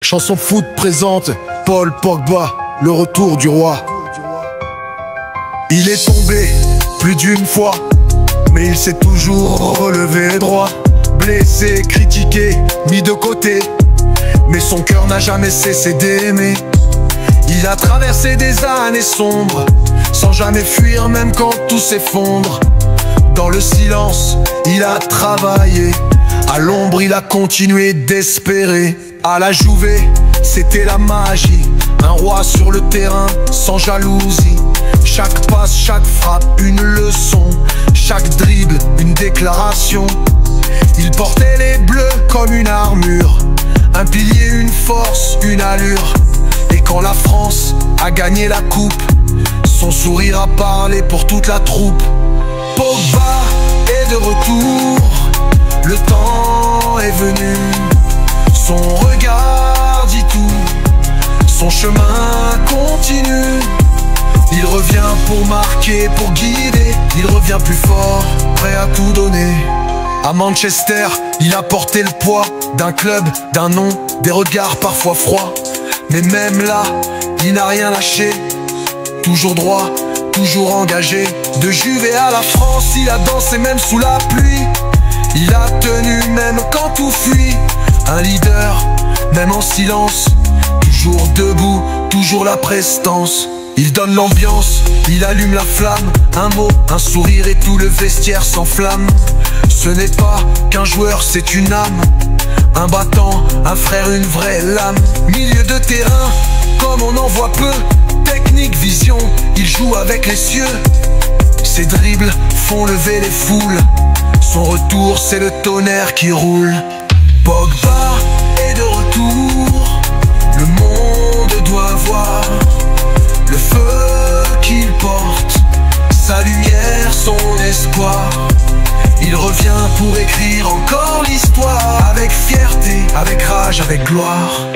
Chanson foot présente Paul Pogba, le retour du roi. Il est tombé plus d'une fois, mais il s'est toujours relevé droit. Blessé, critiqué, mis de côté, mais son cœur n'a jamais cessé d'aimer. Il a traversé des années sombres, sans jamais fuir même quand tout s'effondre. Dans le silence, il a travaillé, à l'ombre il a continué d'espérer. À la Juve, c'était la magie, un roi sur le terrain, sans jalousie. Chaque passe, chaque frappe, une leçon, chaque dribble, une déclaration. Il portait les bleus comme une armure, un pilier, une force, une allure. Et quand la France a gagné la coupe, son sourire a parlé pour toute la troupe. Pogba est de retour, le temps est venu. Son regard dit tout, son chemin continue. Il revient pour marquer, pour guider. Il revient plus fort, prêt à tout donner. À Manchester, il a porté le poids d'un club, d'un nom, des regards parfois froids. Mais même là, il n'a rien lâché. Toujours droit, toujours engagé. De Juve à la France, il a dansé même sous la pluie. Il a tenu même quand tout fuit. Un leader, même en silence, toujours debout, toujours la prestance. Il donne l'ambiance, il allume la flamme. Un mot, un sourire et tout le vestiaire s'enflamme. Ce n'est pas qu'un joueur, c'est une âme. Un battant, un frère, une vraie lame. Milieu de terrain, comme on en voit peu. Technique, vision, il joue avec les cieux. Ses dribbles font lever les foules. Son retour, c'est le tonnerre qui roule. Pogba est de retour, le monde doit voir le feu qu'il porte, sa lumière, son espoir. Il revient pour écrire encore l'histoire, avec fierté, avec rage, avec gloire.